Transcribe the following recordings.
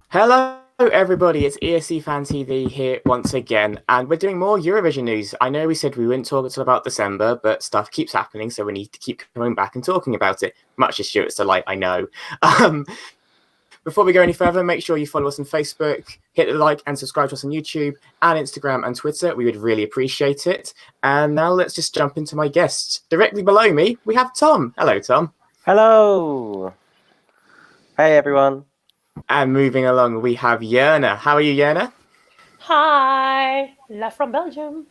Hello, everybody. It's ESC Fan TV here once again, and we're doing more Eurovision news. I know we said we wouldn't talk until about December, but stuff keeps happening, so we need to keep coming back and talking about it. Much to Stuart's delight, I know. Um, Before we go any further, make sure you follow us on Facebook, hit the like and subscribe to us on YouTube and Instagram and Twitter. We would really appreciate it. And now let's just jump into my guests. Directly below me, we have Tom. Hello, Tom. Hello. Hey, everyone. And moving along, we have Yerna. How are you, Yerna? Hi, love from Belgium.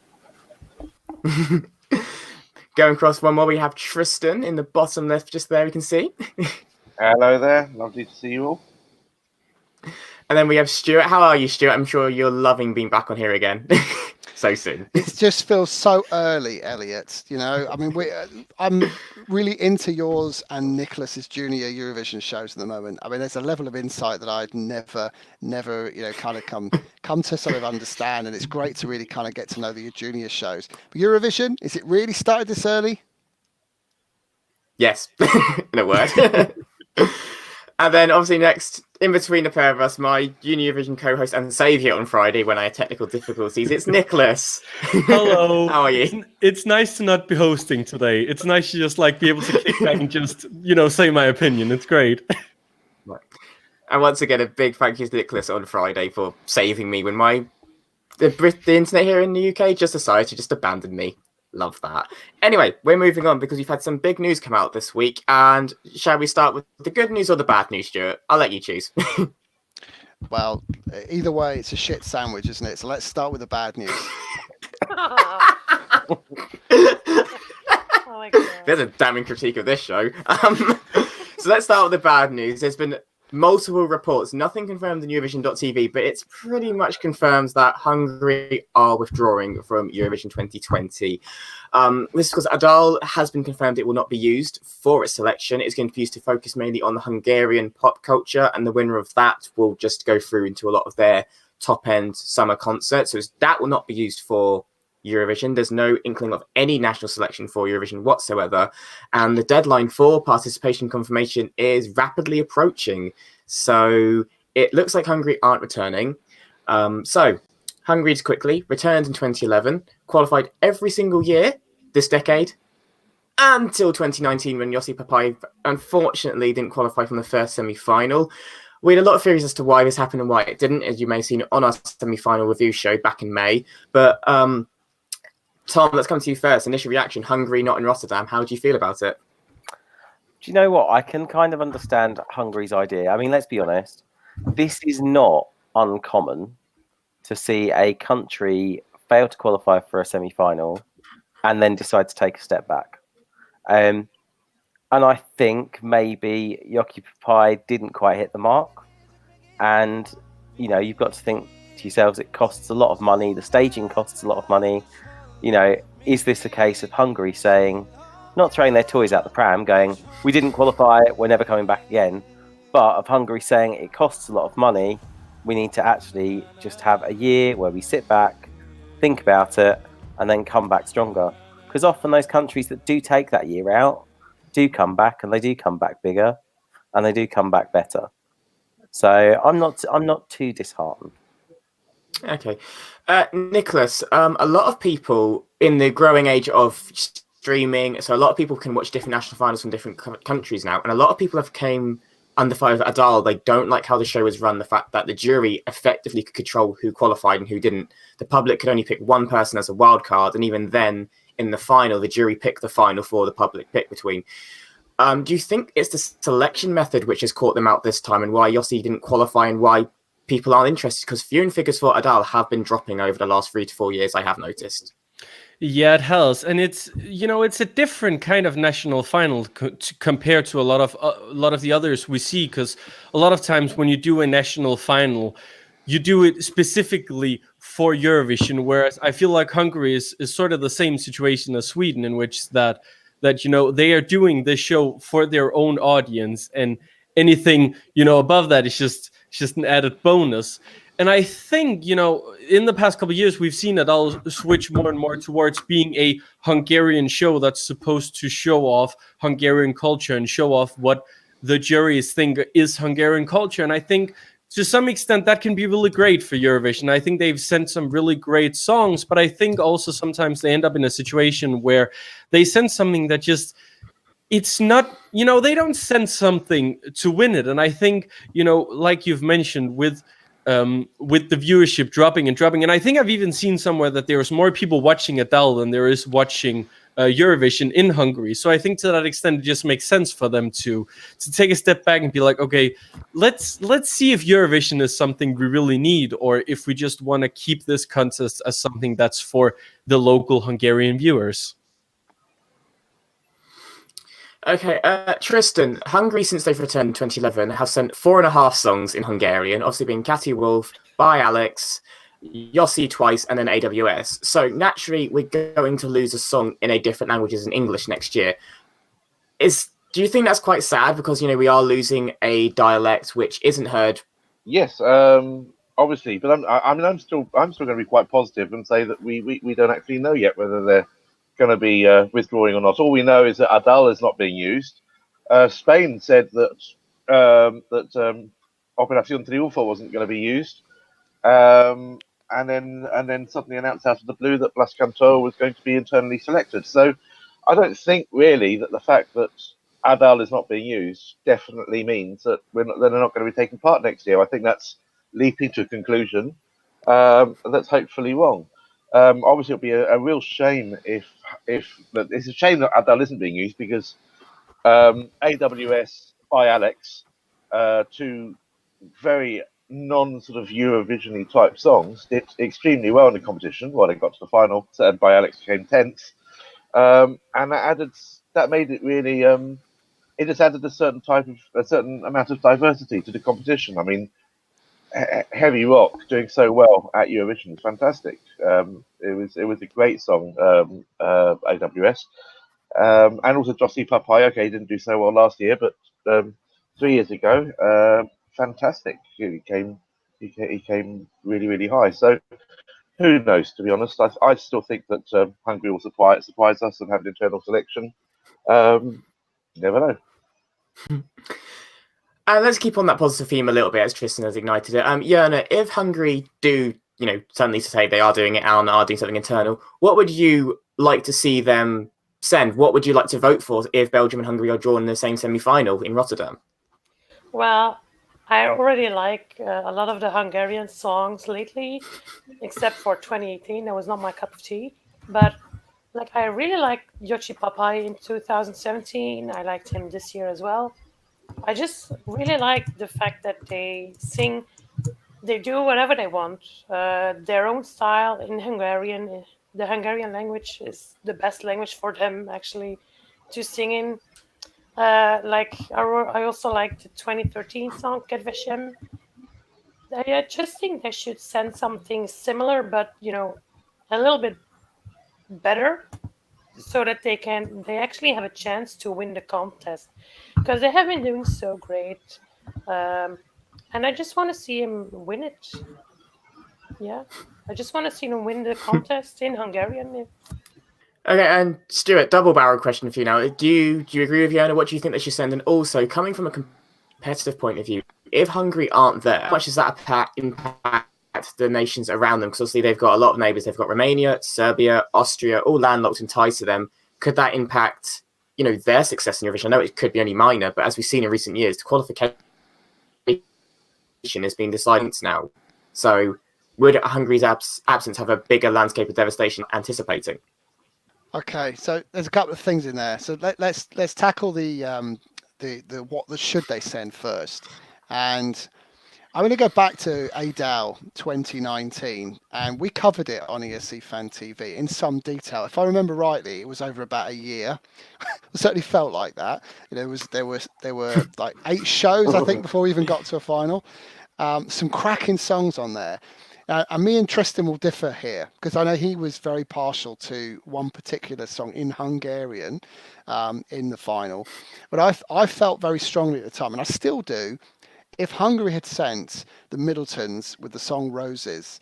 Going across one more, we have Tristan in the bottom left, just there, we can see. Hello there, lovely to see you all. And then we have Stuart. How are you, Stuart? I'm sure you're loving being back on here again so soon. It just feels so early, Elliot. You know, I mean, I'm really into yours and Nicholas's junior Eurovision shows at the moment. I mean, there's a level of insight that I'd never, kind of come to sort of understand, and it's great to really kind of get to know the junior shows. But Eurovision, is it really started this early? Yes, in a word. And then obviously next, in between the pair of us, my Junior Eurovision co-host and saviour on Friday when I had technical difficulties, it's Nicholas. Hello. How are you? It's nice to not be hosting today. It's nice to just be able to kick back and just, say my opinion. It's great. And once again, a big thank you to Nicholas on Friday for saving me when the internet here in the UK just decided to just abandon me. Love that. Anyway, we're moving on because we've had some big news come out this week. And shall we start with the good news or the bad news, Stuart? I'll let you choose. Well, either way, it's a shit sandwich, isn't it? So let's start with the bad news. Oh my God. There's a damning critique of this show. So let's start with the bad news. There's been multiple reports, nothing confirmed in Eurovision.tv, but it's pretty much confirmed that Hungary are withdrawing from Eurovision 2020. This is because Adal has been confirmed it will not be used for its selection. It's going to be used to focus mainly on the Hungarian pop culture, and the winner of that will just go through into a lot of their top-end summer concerts. So that will not be used for Eurovision. There's no inkling of any national selection for Eurovision whatsoever, and the deadline for participation confirmation is rapidly approaching. So it looks like Hungary aren't returning. So Hungary just quickly returned in 2011, qualified every single year this decade until 2019 when Yossi Papai unfortunately didn't qualify from the first semi-final. We had a lot of theories as to why this happened and why it didn't, as you may have seen on our semi-final review show back in May. But Tom, let's come to you first. Initial reaction, Hungary not in Rotterdam. How do you feel about it? Do you know what? I can kind of understand Hungary's idea. I mean, let's be honest. This is not uncommon to see a country fail to qualify for a semi-final and then decide to take a step back. And I think maybe Yossi Papai didn't quite hit the mark. And, you've got to think to yourselves, it costs a lot of money. The staging costs a lot of money. Is this a case of Hungary saying, not throwing their toys out the pram, going, we didn't qualify, we're never coming back again, but of Hungary saying it costs a lot of money, we need to actually just have a year where we sit back, think about it, and then come back stronger. Because often those countries that do take that year out do come back, and they do come back bigger, and they do come back better. So I'm not too disheartened. Okay. Nicholas, a lot of people in the growing age of streaming, so a lot of people can watch different national finals from different countries now, and a lot of people have came under fire of Adal. They don't like how the show was run, the fact that the jury effectively could control who qualified and who didn't. The public could only pick one person as a wild card, and even then, in the final, the jury picked the final for the public pick between. Do you think it's the selection method which has caught them out this time, and why Yossi didn't qualify, and why people aren't interested? Because viewing figures for Adal have been dropping over the last 3 to 4 years, I have noticed. Yeah, it has, and it's it's a different kind of national final compared to a lot of the others we see. Because a lot of times when you do a national final, you do it specifically for Eurovision. Whereas I feel like Hungary is sort of the same situation as Sweden, in which that they are doing this show for their own audience, and anything above that is just an added bonus. And I think, in the past couple of years, we've seen it all switch more and more towards being a Hungarian show that's supposed to show off Hungarian culture and show off what the juries think is Hungarian culture. And I think to some extent, that can be really great for Eurovision. I think they've sent some really great songs, but I think also sometimes they end up in a situation where they send something that just, it's not, they don't send something to win it. And I think, like you've mentioned with the viewership dropping, and I think I've even seen somewhere that there's more people watching Adele than there is watching Eurovision in Hungary. So I think to that extent, it just makes sense for them to take a step back and be like, okay, let's see if Eurovision is something we really need, or if we just want to keep this contest as something that's for the local Hungarian viewers. Okay, Tristan, Hungary, since they've returned in 2011, have sent 4.5 songs in Hungarian, obviously being Catty Wolf, By Alex, Yossi twice, and then AWS. So naturally, we're going to lose a song in a different language as in English next year. Do you think that's quite sad, because we are losing a dialect which isn't heard? Yes, obviously, but I'm still going to be quite positive and say that we don't actually know yet whether they're going to be withdrawing or not. All we know is that Adele is not being used. Spain said that Operación Triunfo wasn't going to be used, and then suddenly announced out of the blue that Blas Cantor was going to be internally selected. So I don't think really that the fact that Adele is not being used definitely means that they're not going to be taking part next year. I think that's leaping to a conclusion that's hopefully wrong. Obviously, it'll be a real shame if it's a shame that Adele isn't being used, because AWS by Alex, two very non-sort of Eurovision-y type songs, did extremely well in the competition. Well, they got to the final, and by Alex came 10th, and that made it really. It just added a certain amount of diversity to the competition. I mean, heavy rock doing so well at Eurovision is fantastic. It was a great song, AWS, and also Jossi Papai. Okay, he didn't do so well last year, but 3 years ago, fantastic. He came really, really high. So who knows? To be honest, I still think that Hungary will surprise us and have an internal selection. Never know. And let's keep on that positive theme a little bit, as Tristan has ignited it. Jörna, if Hungary do, suddenly say they are doing it and are doing something internal, what would you like to see them send? What would you like to vote for if Belgium and Hungary are drawn in the same semi-final in Rotterdam? Well, I already like a lot of the Hungarian songs lately, except for 2018. That was not my cup of tea. But I really liked Jossi Papai in 2017. I liked him this year as well. I just really like the fact that they sing, they do whatever they want, their own style in Hungarian. The Hungarian language is the best language for them, actually, to sing in. I also like the 2013 song Kedvesem. I just think they should send something similar, but a little bit better, so that they actually have a chance to win the contest, because they have been doing so great, and I just want to see him win it. Yeah, I just want to see him win the contest in Hungarian. Okay, and Stuart, double barrel question for you now. Do you agree with Jörna? What do you think they should send? And also, coming from a competitive point of view, if Hungary aren't there, how much does that impact the nations around them? Because obviously they've got a lot of neighbours. They've got Romania, Serbia, Austria, all landlocked and tied to them. Could that impact, their success in Eurovision? I know it could be only minor, but as we've seen in recent years, qualification has been decided now. So would Hungary's absence have a bigger landscape of devastation anticipating? Okay, so there's a couple of things in there. So let's tackle the what should they send first. And I'm going to go back to Adele 2019, and we covered it on ESC Fan TV in some detail. If I remember rightly, it was over about a year. It certainly felt like that. There were like 8 shows, I think, before we even got to a final. Some cracking songs on there. And me and Tristan will differ here, because I know he was very partial to one particular song in Hungarian in the final. But I felt very strongly at the time, and I still do, if Hungary had sent the Middletons with the song Roses,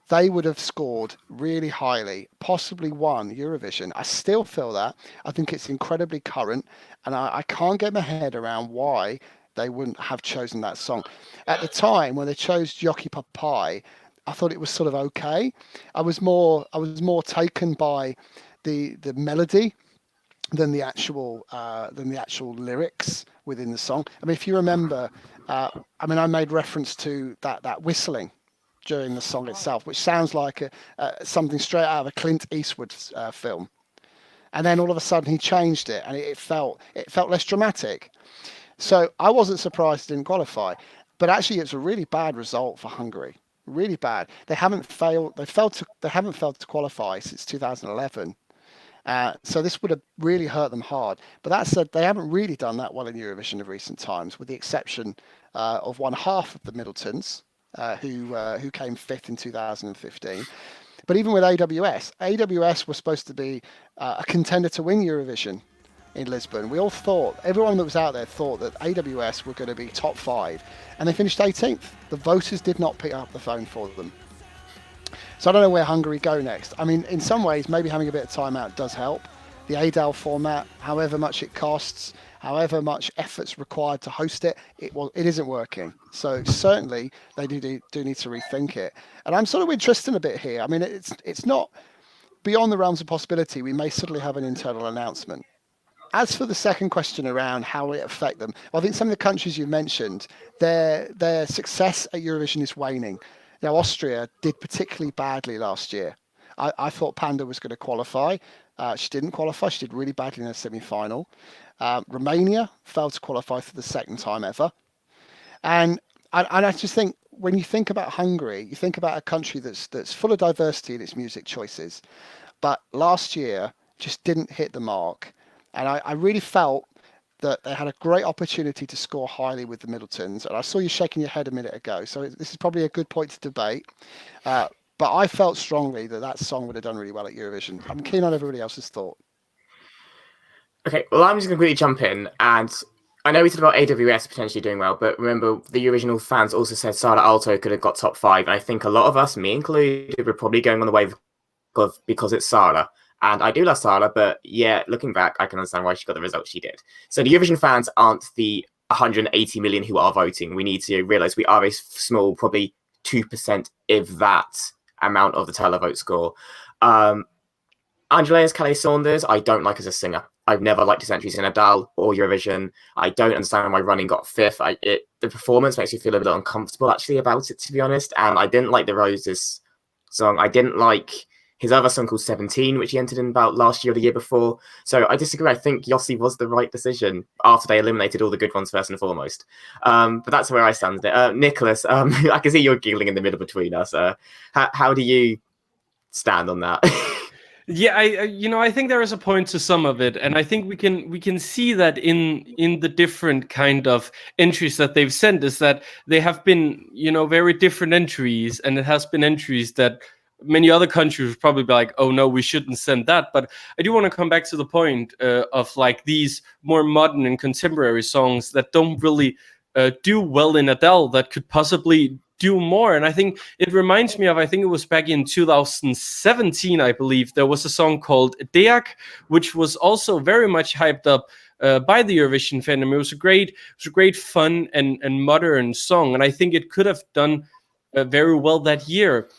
they would have scored really highly, possibly won Eurovision. I still feel that. I think it's incredibly current, and I can't get my head around why they wouldn't have chosen that song. At the time when they chose Jockey Papai, I thought it was sort of okay. I was more taken by the melody than the actual lyrics within the song. I mean, if you remember, I made reference to that whistling during the song itself, which sounds like something straight out of a Clint Eastwood film. And then all of a sudden he changed it, and it felt less dramatic. So I wasn't surprised it didn't qualify, but actually it's a really bad result for Hungary. Really bad. They haven't failed to qualify since 2011. So this would have really hurt them hard. But that said, they haven't really done that well in Eurovision of recent times, with the exception of one half of the Middletons, who came fifth in 2015. But even with AWS was supposed to be a contender to win Eurovision in Lisbon. We all thought, everyone that was out there thought that AWS were going to be top 5, and they finished 18th. The voters did not pick up the phone for them. So I don't know where Hungary go next. I mean, in some ways, maybe having a bit of time out does help. The ADAL format, however much it costs, however much effort's required to host it, it isn't working. So certainly they do need to rethink it. And I'm sort of interested a bit here. I mean, it's not beyond the realms of possibility. We may suddenly have an internal announcement. As for the second question around how will it affect them, well, I think some of the countries you mentioned, their success at Eurovision is waning. Now, Austria did particularly badly last year. I thought Panda was going to qualify. She didn't qualify. She did really badly in the semi-final. Romania failed to qualify for the second time ever. And I just think when you think about Hungary, you think about a country that's full of diversity in its music choices, but last year just didn't hit the mark. And I really felt that they had a great opportunity to score highly with the Middletons. And I saw you shaking your head a minute ago, so this is probably a good point to debate. But I felt strongly that song would have done really well at Eurovision. I'm keen on everybody else's thought. Okay, well, I'm just going to quickly jump in. And I know we said about AWS potentially doing well, but remember, the Eurovision fans also said Sala Alto could have got top 5. And I think a lot of us, me included, were probably going on the wave because it's Sala. And I do love Sala, but yeah, looking back, I can understand why she got the result she did. So the Eurovision fans aren't the 180 million who are voting. We need to realise we are a small, probably 2%, if that, amount of the televote score. Andreas Calais-Saunders, I don't like as a singer. I've never liked his entries in Adele or Eurovision. I don't understand why Running got 5th. The performance makes me feel a bit uncomfortable, actually, about it, to be honest. And I didn't like the Roses song. I didn't like his other song called 17, which he entered in about last year or the year before. So I disagree. I think Yossi was the right decision after they eliminated all the good ones first and foremost. But that's where I stand with it. Nicholas, I can see you're giggling in the middle between us. How do you stand on that? Yeah, I think there is a point to some of it, and I think we can see that in the different kind of entries that they've sent, is that they have been, very different entries, and it has been entries that many other countries would probably be like, oh no, we shouldn't send that. But I do want to come back to the point of like these more modern and contemporary songs that don't really do well in Adele, that could possibly do more. And I think it reminds me of, I think it was back in 2017, I believe, there was a song called Deak, which was also very much hyped up by the Eurovision fandom. It was a great fun and modern song, and I think it could have done very well that year.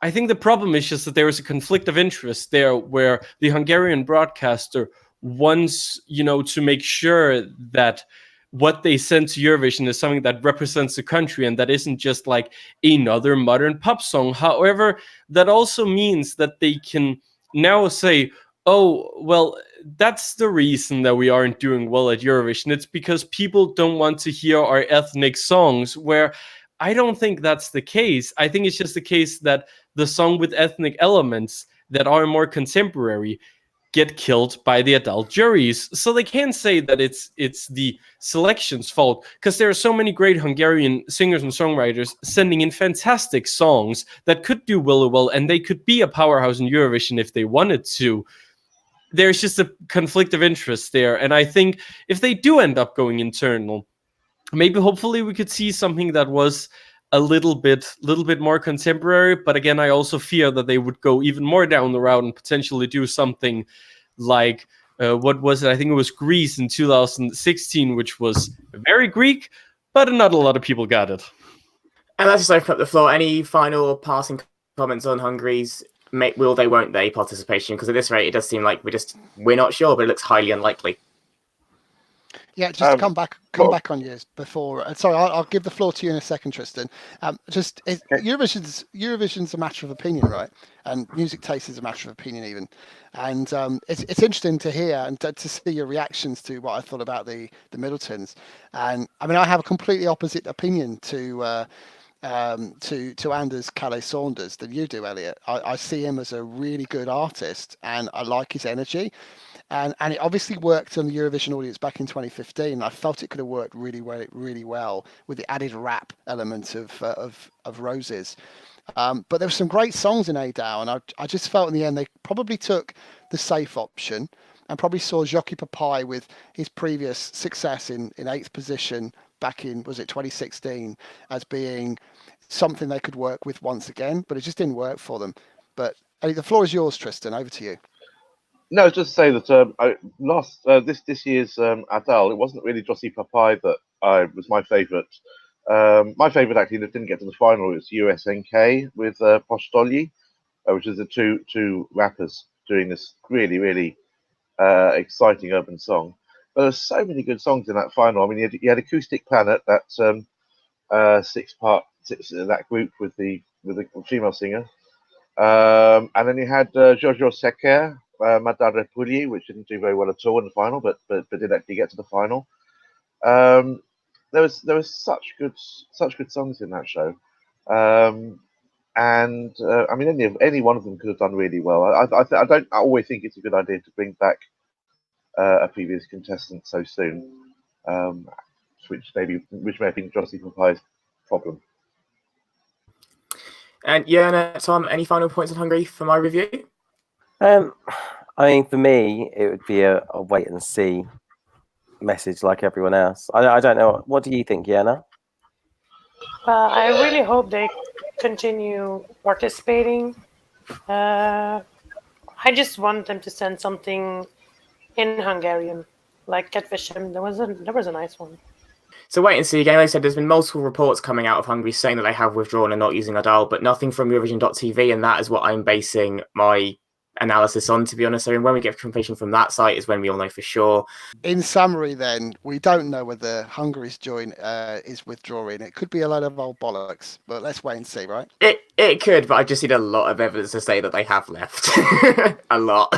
I think the problem is just that there is a conflict of interest there, where the Hungarian broadcaster wants, to make sure that what they send to Eurovision is something that represents the country and that isn't just like another modern pop song. However, that also means that they can now say, oh, well, that's the reason that we aren't doing well at Eurovision. It's because people don't want to hear our ethnic songs, where I don't think that's the case. I think it's just the case that the song with ethnic elements that are more contemporary get killed by the adult juries. So they can't say that it's the selection's fault, because there are so many great Hungarian singers and songwriters sending in fantastic songs that could do really well, and they could be a powerhouse in Eurovision if they wanted to. There's just a conflict of interest there. And I think if they do end up going internal, maybe hopefully we could see something that was a little bit more contemporary. But again, I also fear that they would go even more down the route and potentially do something like what was it? I think it was Greece in 2016, which was very Greek, but not a lot of people got it. And let's just open up the floor. Any final passing comments on Hungary's will they, won't they participation? Because at this rate, it does seem like we're not sure, but it looks highly unlikely. Yeah, just come back on yours before. Sorry, I'll give the floor to you in a second, Tristan. Eurovision's a matter of opinion, right? And music taste is a matter of opinion, even. And it's interesting to hear and to see your reactions to what I thought about the Middletons. And I mean, I have a completely opposite opinion to Anders Calais Saunders than you do, Elliot. I see him as a really good artist, and I like his energy. And it obviously worked on the Eurovision audience back in 2015. I felt it could have worked really well with the added rap element of Roses. But there were some great songs in ADAO, and I just felt in the end they probably took the safe option and probably saw Jockey Papai with his previous success in 8th position back in, was it 2016, as being something they could work with once again, but it just didn't work for them. But the floor is yours, Tristan. Over to you. No, just to say that this year's Adele, it wasn't really Jockey Papai that was my favourite. My favourite actually that didn't get to the final was USNK with Postoli, which is the two rappers doing this really exciting urban song. But there's so many good songs in that final. I mean, you had Acoustic Planet, that that group with the female singer, and then you had Jojo Secker, Madame Pugli, which didn't do very well at all in the final, but did actually get to the final. There was such good songs in that show, and I mean any one of them could have done really well. I don't always think it's a good idea to bring back a previous contestant so soon, which may have been Jockey Papai's problem. And Tom, any final points on Hungary for my review? I mean, for me, it would be a wait and see message like everyone else. I don't know. What do you think, Yana? I really hope they continue participating. I just want them to send something in Hungarian, like Catfishim. There was a nice one. So wait and see again. Like I said, there's been multiple reports coming out of Hungary saying that they have withdrawn and not using Adele, but nothing from Eurovision.tv, and that is what I'm basing my analysis on, to be honest. I mean, when we get confirmation from that site is when we all know for sure. In summary, then, we don't know whether Hungary's join is withdrawing. It could be a load of old bollocks, but let's wait and see, right? It could, but I just need a lot of evidence to say that they have left. A lot.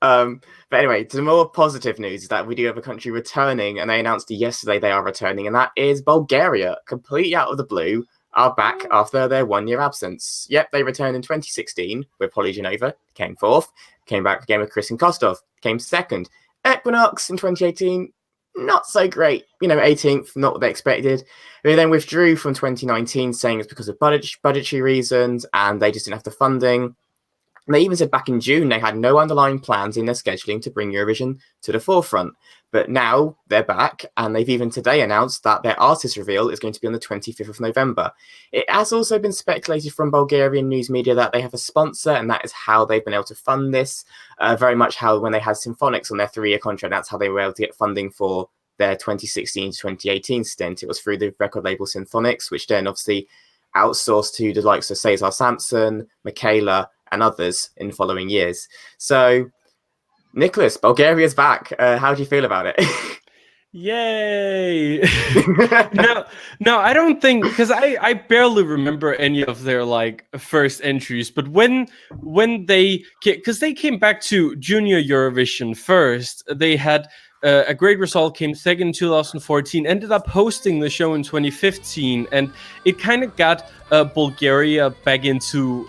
But anyway, to the more positive news is that we do have a country returning, and they announced yesterday they are returning, and that is Bulgaria, completely out of the blue, are back after their 1-year absence. Yep, they returned in 2016 with Polygenova, came 4th, came back again with Kristin Kostov, came 2nd. Equinox in 2018, not so great, 18th, not what they expected. They then withdrew from 2019, saying it's because of budgetary reasons, and they just didn't have the funding. And they even said back in June they had no underlying plans in their scheduling to bring Eurovision to the forefront. But now they're back, and they've even today announced that their artist reveal is going to be on the 25th of November. It has also been speculated from Bulgarian news media that they have a sponsor, and that is how they've been able to fund this. Very much how when they had Symphonics on their 3-year contract, that's how they were able to get funding for their 2016 to 2018 stint. It was through the record label Symphonics, which then obviously outsourced to the likes of Cesar Sampson, Michaela, and others in following years. So, Nicholas, Bulgaria's back. How do you feel about it? Yay! no, I don't think, because I barely remember any of their first entries. But when they, because they came back to Junior Eurovision first, they had a great result, came 2nd in 2014, ended up hosting the show in 2015, and it kind of got Bulgaria back into,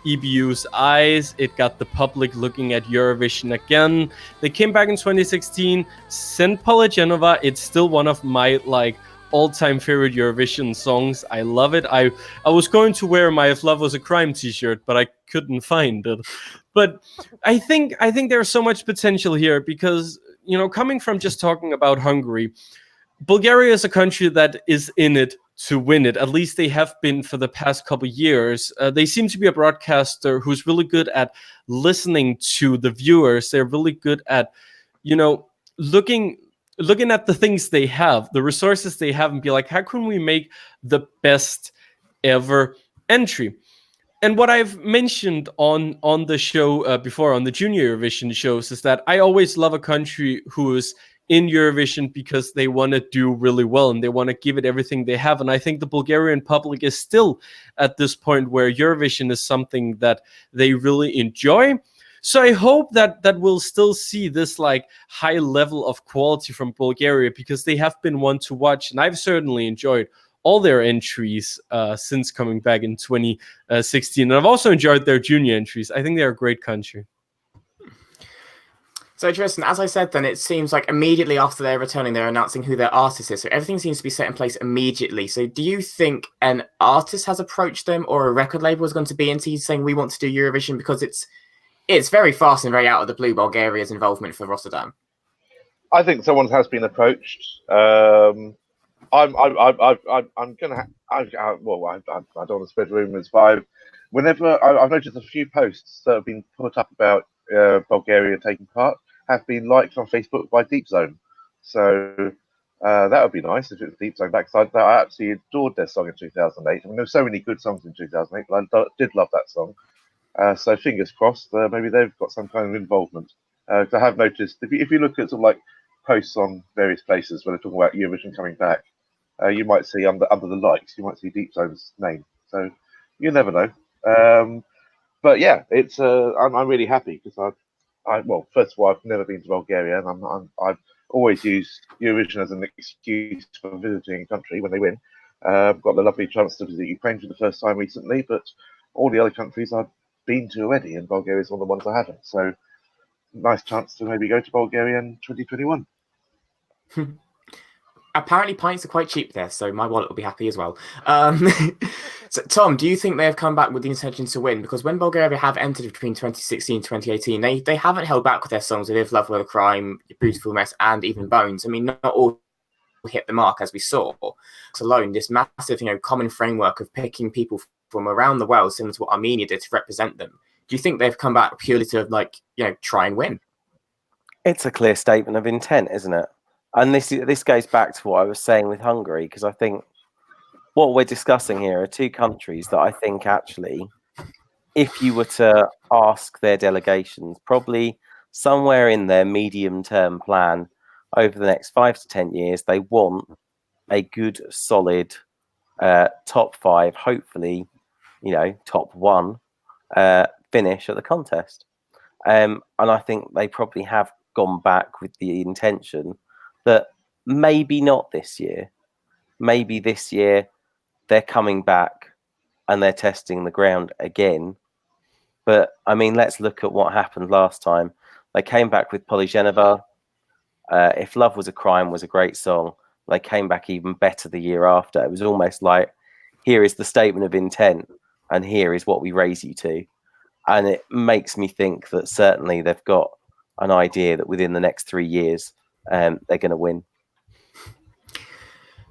EBU's eyes. It got the public looking at Eurovision again. They came back in 2016, sent Polygenova. It's still one of my, all-time favorite Eurovision songs. I love it. I was going to wear my If Love Was a Crime t-shirt, but I couldn't find it. But I think there's so much potential here because, coming from just talking about Hungary, Bulgaria is a country that is in it to win it. At least they have been for the past couple of years. They seem to be a broadcaster who's really good at listening to the viewers. They're really good at, looking at the things they have, the resources they have, and be like, how can we make the best ever entry? And what I've mentioned on the show before, on the Junior Eurovision shows, is that I always love a country who is in Eurovision because they want to do really well and they want to give it everything they have. And I think the Bulgarian public is still at this point where Eurovision is something that they really enjoy. So I hope that we'll still see this like high level of quality from Bulgaria, because they have been one to watch, and I've certainly enjoyed all their entries since coming back in 2016. And I've also enjoyed their junior entries. I think they're a great country. So, Tristan, as I said, then it seems like immediately after they're returning, they're announcing who their artist is. So everything seems to be set in place immediately. So do you think an artist has approached them, or a record label has gone to BNT saying we want to do Eurovision? Because it's very fast and very out of the blue, Bulgaria's involvement for Rotterdam. I think someone has been approached. I'm gonna. I don't want to spread rumors, but I've noticed a few posts that have been put up about Bulgaria taking part have been liked on Facebook by Deep Zone. So that would be nice if it was Deep Zone back. I absolutely adored their song in 2008. I mean, there were so many good songs in 2008, but I did love that song. So fingers crossed, maybe they've got some kind of involvement. I have noticed, if you look at sort of like posts on various places where they're talking about Eurovision coming back, you might see under the likes, you might see Deep Zone's name. So you never know. But yeah, it's I'm really happy because well, first of all, I've never been to Bulgaria, and I've always used Eurovision as an excuse for visiting a country when they win. I've got the lovely chance to visit Ukraine for the first time recently, but all the other countries I've been to already, and Bulgaria is one of the ones I haven't. So nice chance to maybe go to Bulgaria in 2021. Apparently pints are quite cheap there, so my wallet will be happy as well. So, Tom, do you think they have come back with the intention to win? Because when Bulgaria have entered between 2016 and 2018, they haven't held back with their songs with If Love Were a Crime, Beautiful Mess, and even Bones. I mean, not all hit the mark, as we saw. So alone, this massive, common framework of picking people from around the world, similar to what Armenia did, to represent them. Do you think they've come back purely to, try and win? It's a clear statement of intent, isn't it? And this goes back to what I was saying with Hungary, because I think what we're discussing here are two countries that I think actually, if you were to ask their delegations, probably somewhere in their medium-term plan over the next 5 to 10 years, they want a good, solid top 5, hopefully, top 1 finish at the contest. And I think they probably have gone back with the intention that maybe not this year. Maybe this year they're coming back and they're testing the ground again. But, I mean, let's look at what happened last time. They came back with Polygenova. If Love Was a Crime was a great song. They came back even better the year after. It was almost like, here is the statement of intent and here is what we raise you to. And it makes me think that certainly they've got an idea that within the next 3 years, they're going to win.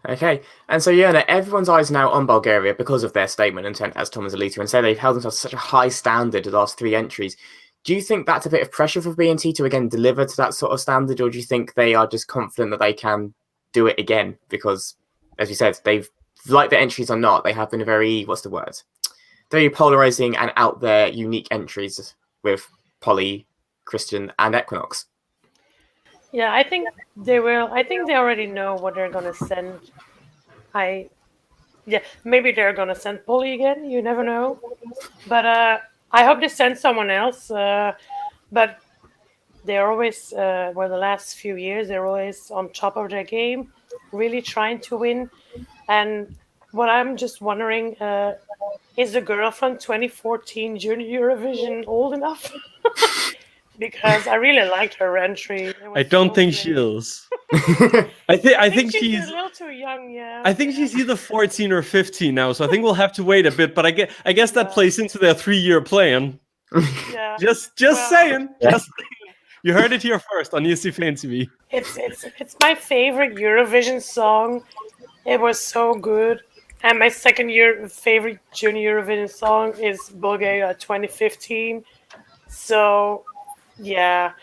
Okay, and so everyone's eyes now on Bulgaria because of their statement intent, as Thomas alluded to, and so they've held themselves to such a high standard the last 3 entries. Do you think that's a bit of pressure for BNT to again deliver to that sort of standard, or do you think they are just confident that they can do it again? Because, as you said, they've, like the entries or not, they have been very, very polarizing and out there, unique entries with Poly, Christian, and Equinox. Yeah, I think they will. I think they already know what they're going to send. Maybe they're going to send Polly again. You never know. But I hope they send someone else. But they're always, the last few years, they're always on top of their game, really trying to win. And what I'm just wondering, is the girl from 2014 Junior Eurovision old enough? Because I really liked her entry. I don't think she is. I think she's a little too young. Yeah. I think she's either 14 or 15 now, so I think we'll have to wait a bit. But I guess that plays into their 3-year plan. Yeah. Just saying. Yeah. Just You heard it here first on ESC Fan TV. It's my favorite Eurovision song. It was so good. And my second favorite junior Eurovision song is Bulgaria 2015. So yeah,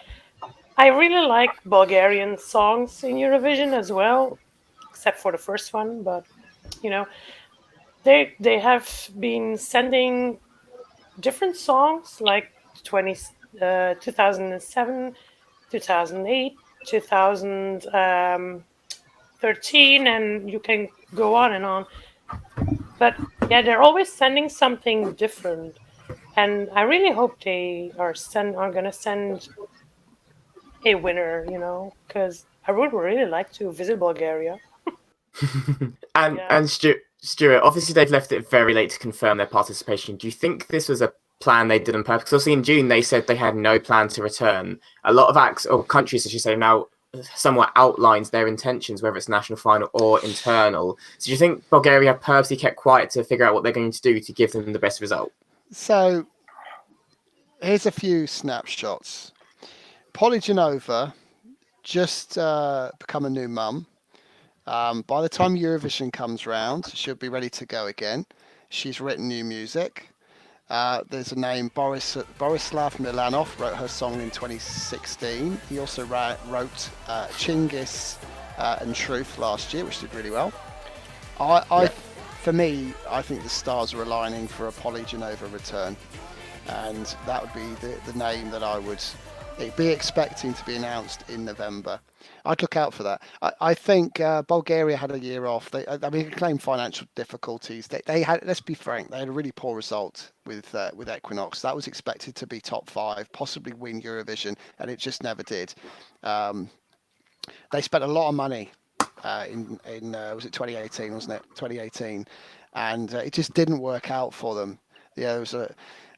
I really like Bulgarian songs in Eurovision as well, except for the first one. But you know, they have been sending different songs like 2007, 2008, 2013, and you can go on and on. But yeah, they're always sending something different, and I really hope they are gonna send a winner. Because I would really like to visit Bulgaria. And Yeah. and Stuart, obviously they've left it very late to confirm their participation. Do you think this was a plan they did on purpose? Because obviously in June they said they had no plan to return. A lot of acts or countries, as you say, now somewhat outlines their intentions, whether it's national final or internal. So do you think Bulgaria purposely kept quiet to figure out what they're going to do to give them the best result? So here's a few snapshots. Polygenova just become a new mum. By the time Eurovision comes round, she'll be ready to go again. She's written new music. There's a name, Borislav Milanov, wrote her song in 2016. He also wrote Chingis and Truth last year, which did really well. For me, I think the stars are aligning for a Polygenova return. And that would be the name that I would be expecting to be announced in November. I'd look out for that. I think Bulgaria had a year off. They claimed financial difficulties. They had, let's be frank, they had a really poor result with Equinox. That was expected to be top 5, possibly win Eurovision, and it just never did. They spent a lot of money in was it 2018, wasn't it? 2018, and it just didn't work out for them. Yeah,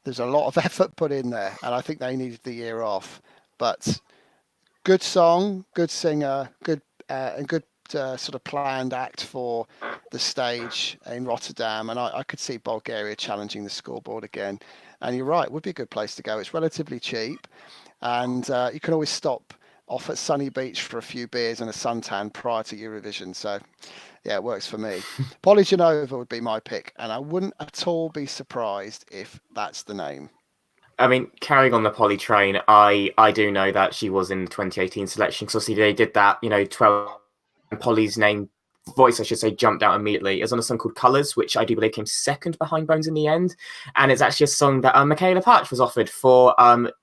there's a lot of effort put in there, and I think they needed the year off. But good song, good singer, good sort of planned act for the stage in Rotterdam, and I could see Bulgaria challenging the scoreboard again. And you're right, it would be a good place to go. It's relatively cheap, and you can always stop off at Sunny Beach for a few beers and a suntan prior to Eurovision. So yeah, it works for me. Polygenova would be my pick, and I wouldn't at all be surprised if that's the name. I mean, carrying on the Polly train, I do know that she was in the 2018 selection, because obviously they did that, 12, and Polly's voice, I should say, jumped out immediately. It was on a song called Colours, which I do believe came second behind Bones in the end. And it's actually a song that Michaela Patch was offered for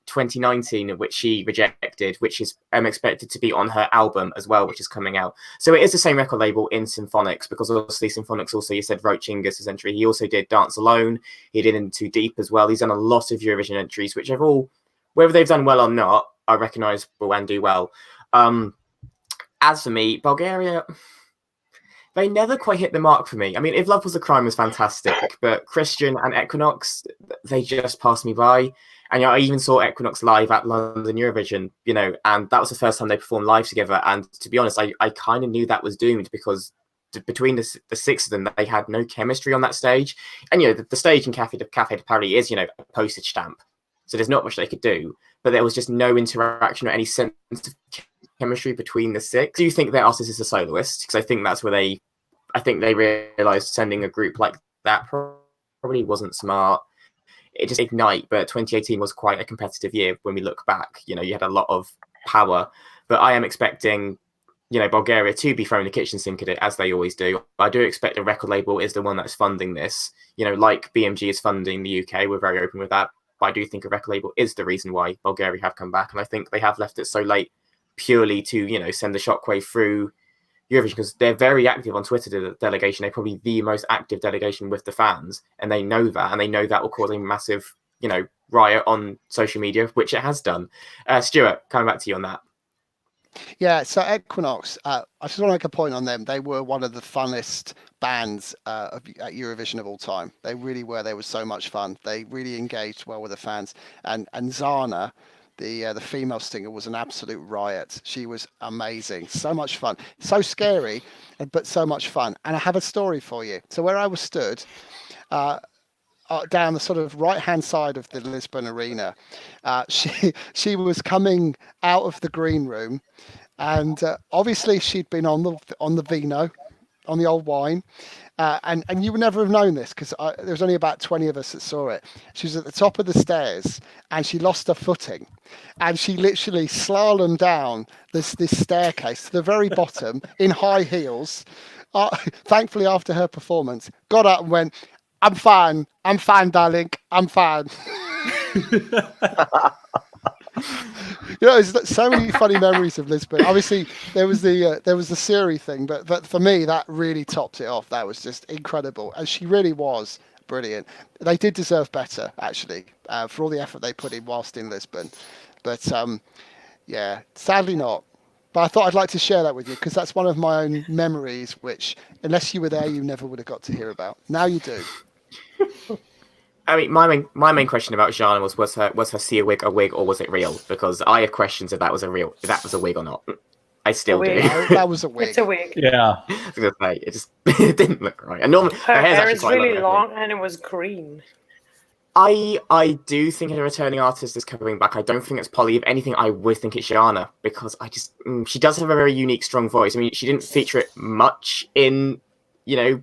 2019, which she rejected, which is expected to be on her album as well, which is coming out. So it is the same record label in Symphonics, because obviously Symphonics also, you said, wrote Chingis's entry. He also did Dance Alone. He did In Too Deep as well. He's done a lot of Eurovision entries, which have all, whether they've done well or not, are recognisable and do well. As for me, Bulgaria, they never quite hit the mark for me. I mean, If Love Was a Crime was fantastic, but Christian and Equinox, they just passed me by. And I even saw Equinox live at London Eurovision, and that was the first time they performed live together. And to be honest, I kind of knew that was doomed, because between the 6 of them, they had no chemistry on that stage. And, the stage in Café de Paris is, a postage stamp. So there's not much they could do. But there was just no interaction or any sense of chemistry between the 6. Do you think their artist is a soloist? Because I think that's where they realized sending a group like that probably wasn't smart. It just Ignite, but 2018 was quite a competitive year when we look back. You had a lot of power, but I am expecting, Bulgaria to be throwing the kitchen sink at it, as they always do. I do expect a record label is the one that's funding this. Like BMG is funding the UK. We're very open with that. But I do think a record label is the reason why Bulgaria have come back, and I think they have left it so late purely to send the shockwave through Eurovision, because they're very active on Twitter, the delegation. They're probably the most active delegation with the fans, and they know that, and they know that will cause a massive, riot on social media, which it has done. Stuart, coming back to you on that. Yeah, so Equinox, I just want to make a point on them. They were one of the funnest bands at Eurovision of all time. They really were. They were so much fun. They really engaged well with the fans. And Zana, the female singer, was an absolute riot. She was amazing. So much fun. So scary, but so much fun. And I have a story for you. So where I was stood, down the sort of right-hand side of the Lisbon arena. She was coming out of the green room, and obviously she'd been on the vino, on the old wine. And you would never have known this because there was only about 20 of us that saw it. She was at the top of the stairs and she lost her footing, and she literally slalomed down this staircase to the very bottom in high heels. Thankfully, after her performance, got up and went, I'm fine, darling, I'm fine." There's so many funny memories of Lisbon. Obviously, there was the Siri thing, but for me, that really topped it off. That was just incredible, and she really was brilliant. They did deserve better, actually, for all the effort they put in whilst in Lisbon. But yeah, sadly not. But I thought I'd like to share that with you because that's one of my own memories, which, unless you were there, you never would have got to hear about. Now you do. I mean, my main question about Jana was her sea wig a wig or was it real? Because I have questions if that was a wig or not. I still do. No, that was a wig. It's a wig. Yeah. I was gonna say it didn't look right. And normally Her hair actually is quite really long, long and it was green. I do think a returning artist is coming back. I don't think it's Polly. If anything, I would think it's Jana because she does have a very unique, strong voice. I mean, she didn't feature it much in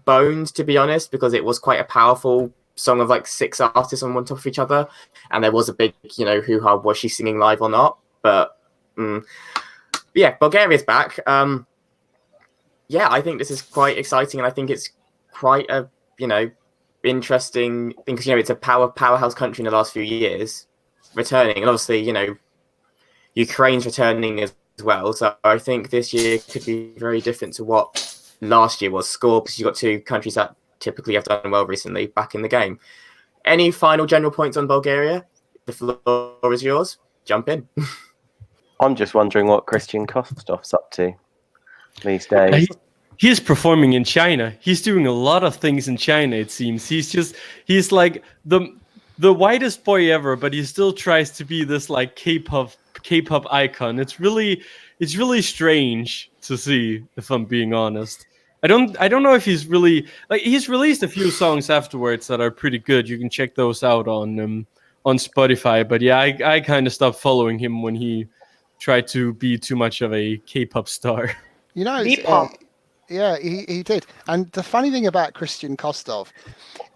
Bones, to be honest, because it was quite a powerful song of like 6 artists on one top of each other, and there was a big hoo-ha, was she singing live or not? But yeah, Bulgaria's back. Yeah, I think this is quite exciting, and I think it's quite a interesting thing because it's a powerhouse country in the last few years returning, and obviously Ukraine's returning as well. So I think this year could be very different to what last year was. Score, because you've got 2 countries that typically have done well recently back in the game. Any final general points on Bulgaria? The floor is yours. Jump in. I'm just wondering what Christian Kostov's up to these days. He's performing in China. He's doing a lot of things in China, it seems. He's like the whitest boy ever, but he still tries to be this like K-pop icon. It's really strange to see, if I'm being honest. I don't know if he's really he's released a few songs afterwards that are pretty good. You can check those out on Spotify. But yeah, I kind of stopped following him when he tried to be too much of a K-pop star. Yeah, he did. And the funny thing about Christian Kostov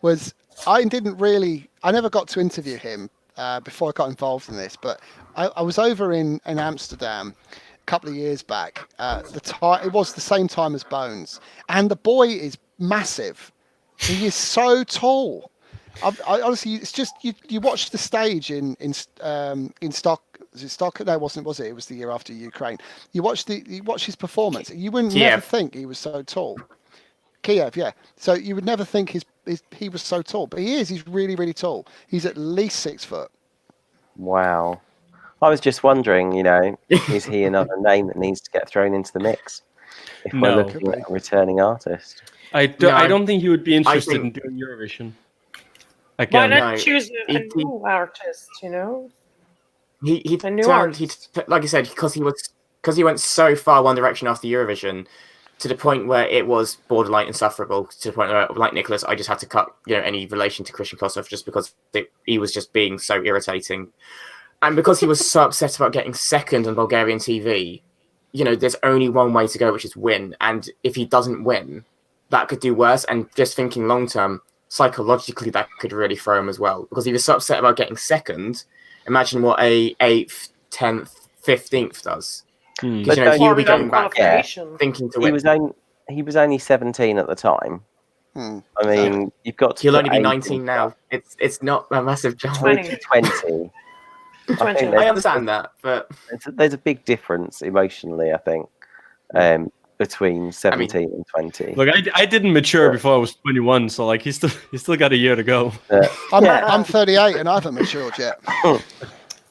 was I never got to interview him before I got involved in this, but I was over in Amsterdam a couple of years back. It was the same time as Bones, and the boy is massive. He is so tall. I honestly, it's just you watch the stage in Stock. Was it Stock? No, it wasn't. Was it? It was the year after Ukraine. You watch his performance. You wouldn't never think he was so tall. Kiev, yeah. So you would never think he was so tall, but he is. He's really, really tall. He's at least 6 foot. Wow. I was just wondering, is he another name that needs to get thrown into the mix if we're looking at a returning artist? I don't think he would be interested in doing Eurovision. Why not choose a new artist? He like I said, because he went so far one direction after Eurovision, to the point where it was borderline insufferable. To the point where, like Nicholas, I just had to cut any relation to Christian Kostov just because he was just being so irritating, and because he was so upset about getting second on Bulgarian TV. There's only one way to go, which is win. And if he doesn't win, that could do worse. And just thinking long term, psychologically, that could really throw him as well, because he was so upset about getting second. Imagine what a 8th, 10th, 15th does. Because he'll be going back there thinking to win. He was only 17 at the time. I mean, you've got to. He'll only be 19 now. It's not a massive jump. 20. I understand that, but there's a big difference emotionally, I think, between 17 and 20. Look, I didn't mature before I was 21, so he's still got a year to go. I'm 38 and I haven't matured yet.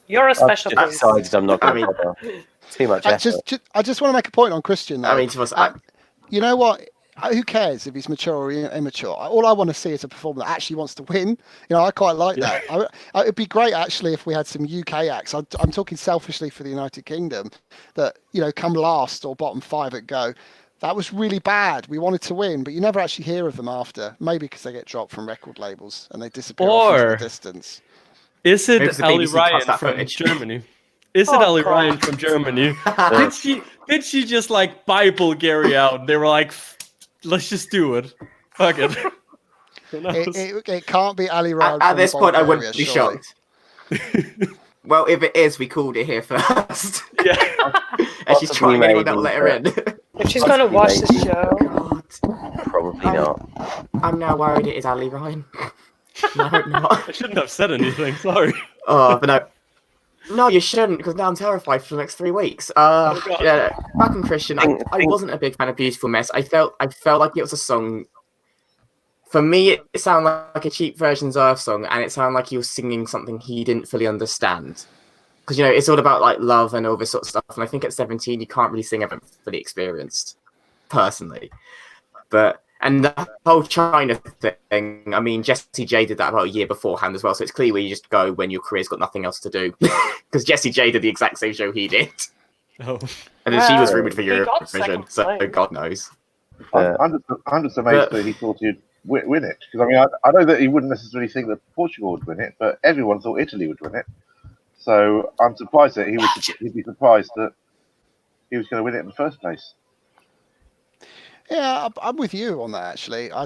You're a special person. Decided I'm not going to bother. Too much effort. I just want to make a point on Christian, though. I mean, to us, you know what? Who cares if he's mature or immature? All I want to see is a performer that actually wants to win. I quite like that. It'd be great, actually, if we had some UK acts. I'm talking selfishly for the United Kingdom that, come last or bottom 5 at Go. that was really bad. We wanted to win, but you never actually hear of them after. Maybe because they get dropped from record labels and they disappear off into the distance. Is Maybe it the Ali BBC cuts Ryan that from footage. Germany? Is it Oh, Ali God. Ryan from Germany? Did she just like buy Bulgaria out? They were like, let's just do it. Fuck it. It can't be Ali Ryan At from this point, I Bulgaria, wouldn't be surely. shocked. Well, if it is, we called it here first. Yeah. And she's trying Possibly anyone that'll maybe, let her in. If she's gonna watch Possibly this show, God. Probably not. I'm now worried it is Ali Ryan. No, I hope not. I shouldn't have said anything. Sorry. Oh, but no. No, you shouldn't, because now I'm terrified for the next 3 weeks. God. Yeah, back on Christian, I Think- wasn't a big fan of Beautiful Mess. I felt like it was a song. For me, it sounded like a cheap version of song, and it sounded like he was singing something he didn't fully understand. Because it's all about like love and all this sort of stuff. And I think at 17, you can't really sing everything fully experienced, personally. And the whole China thing, I mean, Jessie J did that about a year beforehand as well. So it's clear where you just go when your career's got nothing else to do. Because Jessie J did the exact same show he did. Oh. And then she was Well, rumoured for he got Eurovision. second So place. God knows. I'm just amazed that he thought he'd win it. Because, I mean, I know that he wouldn't necessarily think that Portugal would win it, but everyone thought Italy would win it. So I'm surprised that he'd be surprised that he was going to win it in the first place. Yeah, I'm with you on that, actually. I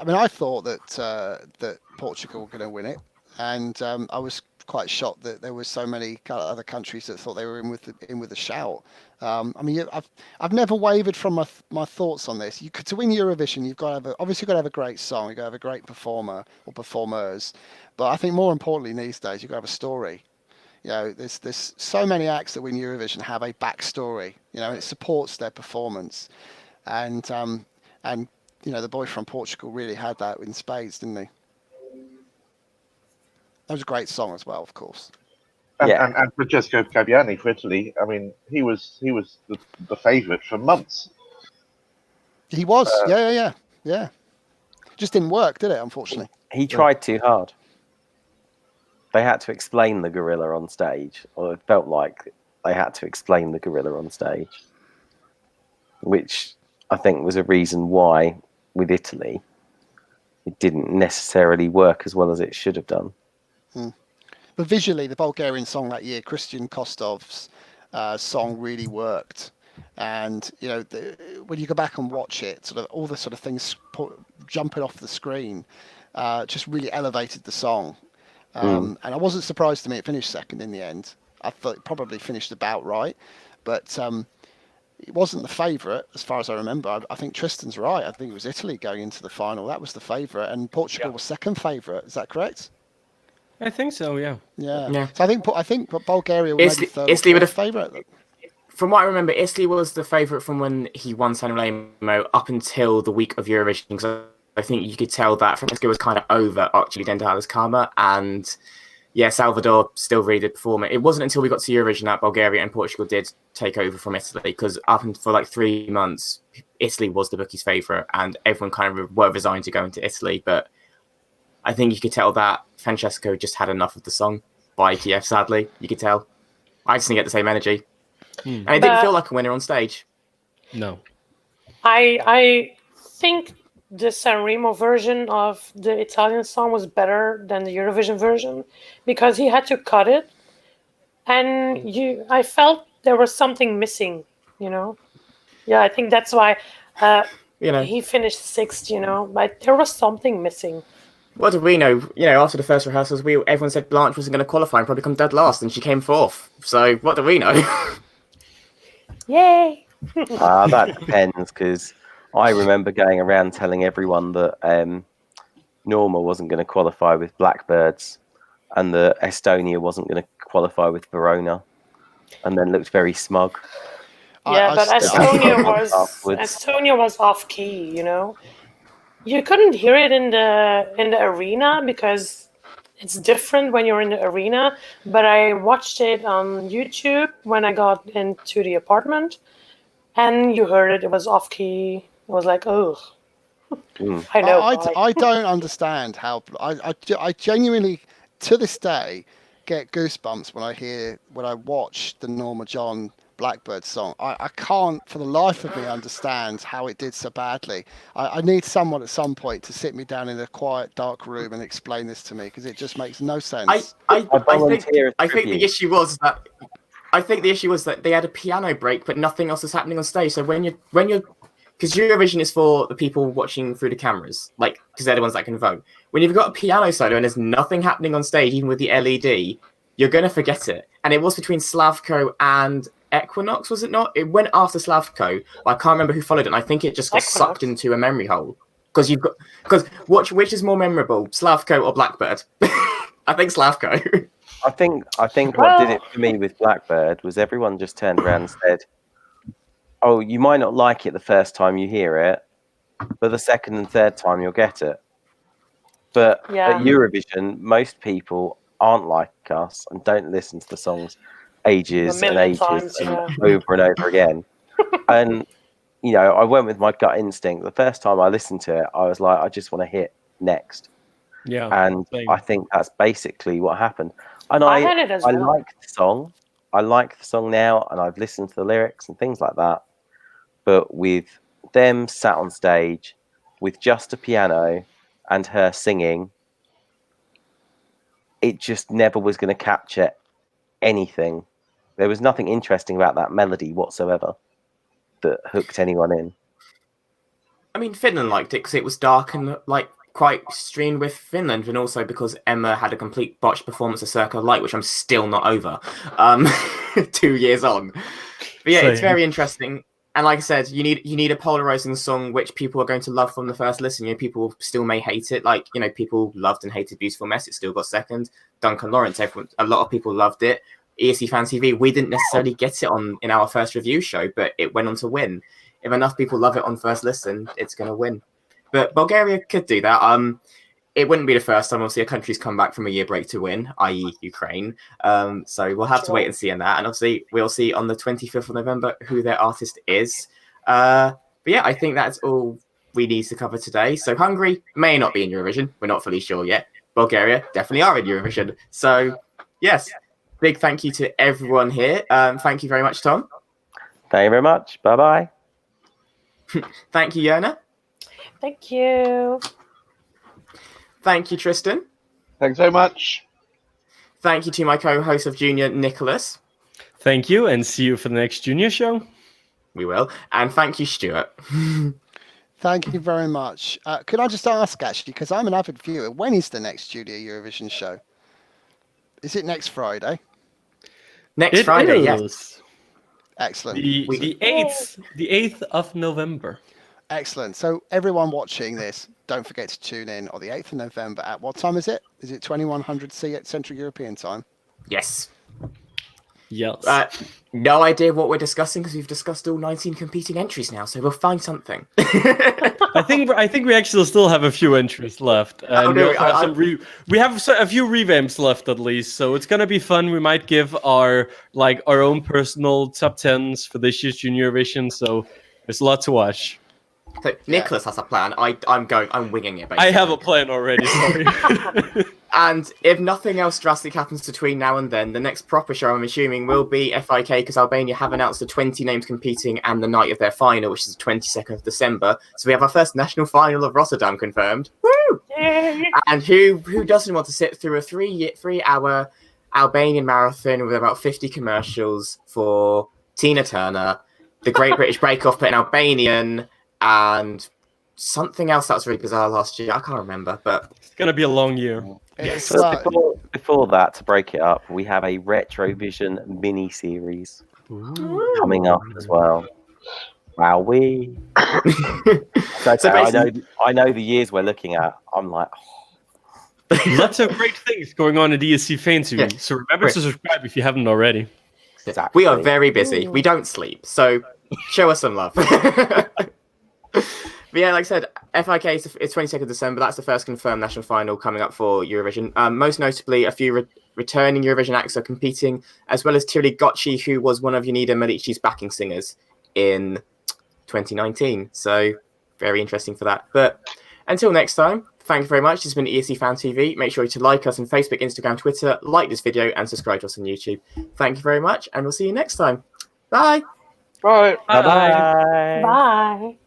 mean, I thought that Portugal were going to win it, and I was quite shocked that there were so many other countries that thought they were in with a shout. I mean, I've never wavered from my thoughts on this. To win Eurovision, you've got to have a great song, you've got to have a great performer or performers, but I think more importantly these days, you've got to have a story. There's so many acts that win Eurovision have a backstory, and it supports their performance. And the boy from Portugal really had that in spades, didn't he? That was a great song as well, of course. And Francesco Fabiani for Italy, I mean, he was the favourite for months. He was, yeah. Just didn't work, did it? Unfortunately. He tried too hard. They had to explain the gorilla on stage, or it felt like they had to explain the gorilla on stage, which I think was a reason why, with Italy, it didn't necessarily work as well as it should have done. But visually, the Bulgarian song that year, Christian Kostov's song, really worked. And when you go back and watch it, sort of all the sort of things jumping off the screen, just really elevated the song. And I wasn't surprised to me it finished second in the end. I thought it probably finished about right, but it wasn't the favourite as far as I remember. I think Tristan's right. I think it was Italy going into the final. That was the favourite, and Portugal was second favourite. Is that correct? I think so, yeah. Yeah. So I think Bulgaria was maybe third Italy or would have favourite. From what I remember, Italy was the favourite from when he won San Remo up until the week of Eurovision. Because I think you could tell that Francesco was kind of over actually Dentales Karma, and Salvador still really did perform it. It wasn't until we got to Eurovision that Bulgaria and Portugal did take over from Italy, because up until for like 3 months, Italy was the bookies' favourite, and everyone kind of were resigned to go into Italy. But I think you could tell that Francesco just had enough of the song by Kiev, sadly. You could tell. I just didn't get the same energy. And it didn't feel like a winner on stage. No. I think the Sanremo version of the Italian song was better than the Eurovision version because he had to cut it, and I felt there was something missing. Yeah, I think that's why he finished sixth. But there was something missing. What did we know? After the first rehearsals, everyone said Blanche wasn't going to qualify and probably come dead last, and she came fourth. So what do we know? Yay! That depends, because I remember going around telling everyone that Norma wasn't going to qualify with Blackbirds, and that Estonia wasn't going to qualify with Verona, and then looked very smug. Yeah, but Estonia was off key. You couldn't hear it in the arena because it's different when you're in the arena. But I watched it on YouTube when I got into the apartment, and you heard it. It was off key. I was like, oh, I know. I don't understand how. I genuinely, to this day, get goosebumps when I watch the Norma John Blackbird song. I can't for the life of me understand how it did so badly. I need someone at some point to sit me down in a quiet, dark room and explain this to me, because it just makes no sense. I think tribute. the issue was that they had a piano break, but nothing else was happening on stage. So when you're because Eurovision is for the people watching through the cameras, like, because they're the ones that can vote. When you've got a piano solo and there's nothing happening on stage, even with the LED, you're gonna forget it. And it was between Slavko and Equinox, was it not? It went after Slavko, but I can't remember who followed it. And I think it just got sucked into a memory hole. Because which is more memorable, Slavko or Blackbird? I think Slavko. I think what did it for me with Blackbird was everyone just turned around and said, "Oh, you might not like it the first time you hear it, but the second and third time you'll get it." But at Eurovision, most people aren't like us and don't listen to the songs ages and ages and over and over again. And you know, I went with my gut instinct. The first time I listened to it, I was like, I just want to hit next. Yeah, and I think that's basically what happened. And I like the song. I like the song now, and I've listened to the lyrics and things like that. But with them sat on stage with just a piano and her singing, it just never was going to capture anything. There was nothing interesting about that melody whatsoever that hooked anyone in. I mean, Finland liked it because it was dark and like quite streamed with Finland, and also because Emma had a complete botched performance of Circle of Light, which I'm still not over 2 years on. But yeah, it's very interesting. And like I said, you need a polarizing song which people are going to love from the first listen. You know, people still may hate it. Like, you know, people loved and hated Beautiful Mess. It still got second. Duncan Lawrence, a lot of people loved it. ESC Fan TV, we didn't necessarily get it in our first review show, but it went on to win. If enough people love it on first listen, it's going to win. But Bulgaria could do that. It wouldn't be the first time, obviously, a country's come back from a year break to win, i.e. Ukraine. So we'll have to wait and see on that. And obviously, we'll see on the 25th of November who their artist is. But yeah, I think that's all we need to cover today. So Hungary may not be in Eurovision. We're not fully sure yet. Bulgaria definitely are in Eurovision. So, yes, big thank you to everyone here. Thank you very much, Tom. Thank you very much. Bye-bye. Thank you, Jona. Thank you. Thank you, Tristan. Thanks very much. Thank you to my co-host of Junior, Nicholas. Thank you, and see you for the next Junior show. We will. And thank you, Stuart. Thank you very much. Could I just ask, actually, because I'm an avid viewer, when is the next Junior Eurovision show? Is it next Friday? Next Friday, yes. Excellent. The 8th of November. Excellent. So everyone watching this, don't forget to tune in on the 8th of November at what time is it? Is it 2100 C at Central European time? Yes. Yes. No idea what we're discussing because we've discussed all 19 competing entries now, so we'll find something. I think we actually still have a few entries left. We have a few revamps left at least, so it's gonna be fun. We might give our own personal top 10s for this year's Junior Eurovision, so there's a lot to watch. So Nicholas has a plan. I'm winging it. Basically. I have a plan already. Sorry. And if nothing else drastic happens between now and then, the next proper show, I'm assuming, will be FIK, because Albania have announced the 20 names competing and the night of their final, which is the 22nd of December. So we have our first national final of Rotterdam confirmed. Woo! Yay! And who doesn't want to sit through a 3-hour Albanian marathon with about 50 commercials for Tina Turner, the Great British Bake Off, but in Albanian, and something else that was really bizarre last year. I can't remember, but it's going to be a long year. Yes. So before that, to break it up, we have a Retrovision mini-series coming up as well. Wow, I know the years we're looking at. I'm like, lots of great things going on at ESC Fan TV. Yeah. So remember to subscribe if you haven't already. Exactly. We are very busy. We don't sleep, so show us some love. But yeah, like I said, FIK is 22nd of December. That's the first confirmed national final coming up for Eurovision. Most notably, a few returning Eurovision acts are competing, as well as Tirli Gocci, who was one of Unida Melici's backing singers in 2019. So very interesting for that. But until next time, thank you very much. This has been ESC Fan TV. Make sure to like us on Facebook, Instagram, Twitter, like this video, and subscribe to us on YouTube. Thank you very much, and we'll see you next time. Bye. Bye. Bye-bye. Bye.